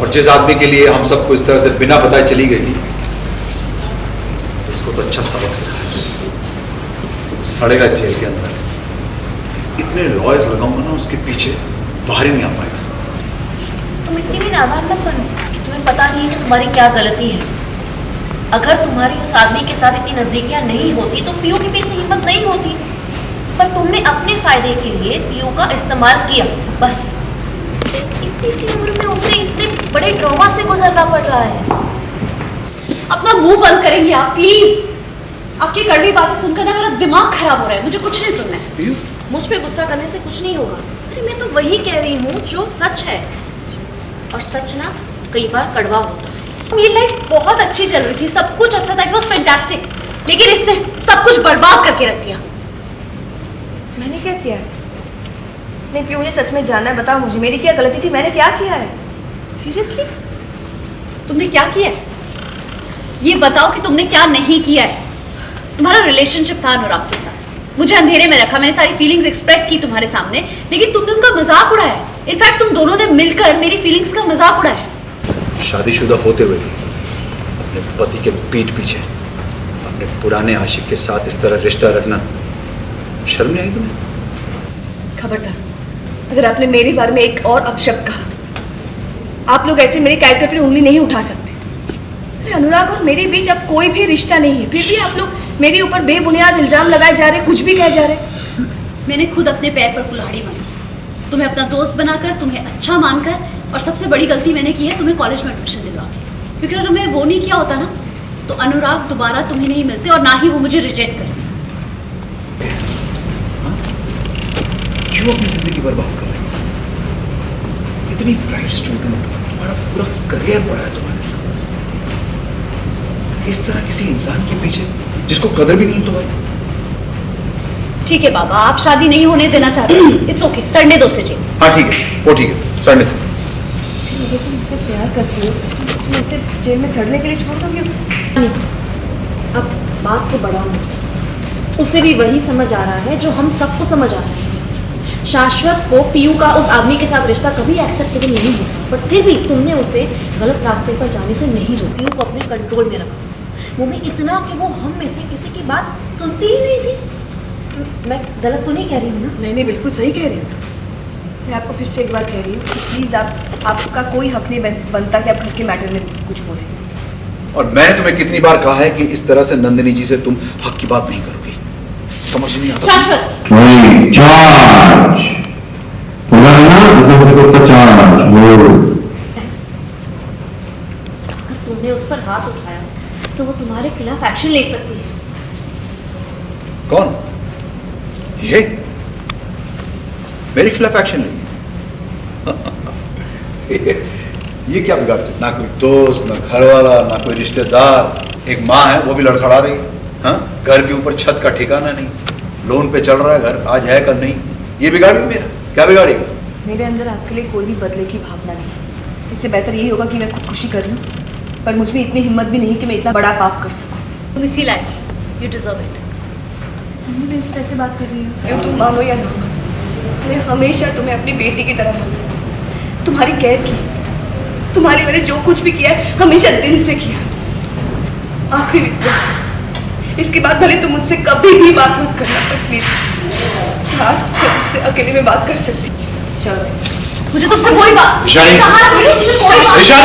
और जिस आदमी के लिए हम सबको इस तरह से बिना बताए चली गई थी, उसको तो अच्छा सबक सिखाया। सड़ेगा जेल के अंदर। इतने लॉयर्स लगाऊंगा ना उसके पीछे, बाहर ही नहीं आ पाएगा। तुम इतनी भी नादान मत बनो कि तुम्हें पता नहीं है कि तुम्हारी क्या गलती है। अगर तुम्हारी उस आदमी के साथ इतनी नजदीकियां नहीं होती तो पीयू की भी इतनी हिम्मत नहीं होती। पर तुमने अपने फायदे के लिए पीयू का इस्तेमाल किया, बस। इतनी सी उम्र में उसे इतने बड़े ट्रॉमा से गुजरना पड़ रहा है। अपना मुंह बंद करेंगे आप प्लीज? आपकी कड़वी बातें सुनकर ना मेरा दिमाग खराब हो रहा है, मुझे कुछ नहीं सुनना है। पीयू, मुझ पे गुस्सा करने से कुछ नहीं होगा। अरे मैं तो वही कह रही हूँ जो सच है, और सच ना कई बार कड़वा होता है। मेरी लाइफ बहुत अच्छी चल रही थी, सब कुछ अच्छा था, इट वाज फैंटास्टिक, लेकिन इसने सब कुछ बर्बाद करके रख दिया। मैंने क्या किया है? नहीं क्यों, मुझे सच में जानना है, बताओ मुझे, मेरी क्या गलती थी, मैंने क्या किया है? सीरियसली तुमने क्या किया है? ये बताओ कि तुमने क्या नहीं किया है। तुम्हारा रिलेशनशिप था अनुराग के साथ, मुझे अंधेरे में रखा, मैंने सारी फीलिंग्स एक्सप्रेस की तुम्हारे सामने, लेकिन तुमने उनका मजाक उड़ाया। इनफैक्ट तुम दोनों ने मिलकर मेरी फीलिंग्स का मजाक उड़ाया। शादीशुदा होते हुए भी अपने पति के पीठ पीछे अपने पुराने आशिक के साथ इस तरह रिश्ता रखना शर्म नहीं आई तुम्हें? खबरदार, अगर आपने मेरे बारे में एक और अपशब्द कहा तो आप लोग ऐसे मेरे कैरेक्टर पर उंगली नहीं उठा सकते। अरे अनुराग और मेरे बीच अब कोई भी रिश्ता नहीं है, फिर भी आप लोग मेरे ऊपर बेबुनियाद इल्जाम लगाए जा रहे, कुछ भी कहे जा रहे। मैंने खुद अपने पैर पर कुल्हाड़ी मारी, तुम्हें अपना दोस्त बनाकर, तुम्हें अच्छा मानकर, और सबसे बड़ी गलती मैंने की है तुम्हें कॉलेज में एडमिशन दिलवा के। क्योंकि अगर मैं वो नहीं किया होता ना तो अनुराग दोबारा तुम्हें नहीं मिलते और ना ही वो मुझे रिजेक्ट करते। क्यों अपनी जिंदगी बर्बाद कर रहे हो? इतनी ब्राइट स्टूडेंट, तुम्हारा पूरा करियर पड़ा है तुम्हारे साथ, इस तरह किसी इंसान के पीछे जिसको कदर भी नहीं तुम्हारी। ठीक है बाबा, आप शादी नहीं होने देना चाहते, इट्स ओके, सड़ने दो उसे। हाँ ठीक है, वो ठीक है, सड़ने दो। अगर तुम इससे प्यार करती हो तो तुम इसे जेल में सड़ने के लिए छोड़ दोगे उसे? नहीं, अब बात को बढ़ाओ मत। उसे भी वही समझ आ रहा है जो हम सबको समझ आ रहा है। शाश्वत को पीयू का उस आदमी के साथ रिश्ता कभी एक्सेप्टेबल नहीं होता, पर फिर भी तुमने उसे गलत रास्ते पर जाने से नहीं रोका। पीयू को अपने कंट्रोल में रखा, वो भी इतना कि वो हम में से किसी की बात सुनती ही नहीं थी। मैं गलत तो नहीं कह रही हूँ ना? नहीं नहीं, बिल्कुल सही कह रही हो तुम। मैं आपको फिर से एक बार कह रही हूँ कि प्लीज़ आपका कोई हक नहीं बनता कि आप घर के मैटर में कुछ बोलें। और मैंने तुम्हें कितनी बार कहा है कि इस तरह से नंदिनी जी से तुम हक की बात नहीं करोगी, समझ नहीं आता। शाश्वत, अगर तुमने उस पर हाथ उठाया तो वो तुम्हारे खिलाफ एक्शन ले सकती है। कौन? ये मेरे खिलाफ एक्शन लेंगे? ये क्या बिगाड़ सकते? ना कोई दोस्त, ना घर वाला, ना कोई रिश्तेदार, एक माँ है वो भी लड़खड़ा रही है। हाँ, घर के ऊपर छत का ठिकाना नहीं, लोन पे चल रहा है घर, आज है कल नहीं। ये बिगाड़ेगी मेरा? क्या बिगाड़ेगी? मेरे अंदर आपके लिए कोई भी बदले की भावना नहीं। इससे बेहतर यही होगा कि मैं खुदकुशी कर लूँ, पर मुझ में इतनी हिम्मत भी नहीं कि मैं इतना बड़ा पाप कर सकूँ। तुम इसी लायक, यू डिजर्व इट। तुम भी इससे ऐसे बात कर रही हो? तुम मानो या ना मानो, मैं हमेशा तुम्हें अपनी बेटी की तरह मानूं, तुम्हारी केयर की, तुम्हारे लिए मैंने जो कुछ भी किया है हमेशा दिल से किया। आखिरी रिक्वेस्ट है, इसके बाद भले तुम मुझसे कभी भी बात मत करना, पर प्लीज आज तुमसे अकेले में बात कर सकती हूँ। चलो मुझे तुमसे कोई बात विशाली! कहा, मुझे तुमसे कोई बात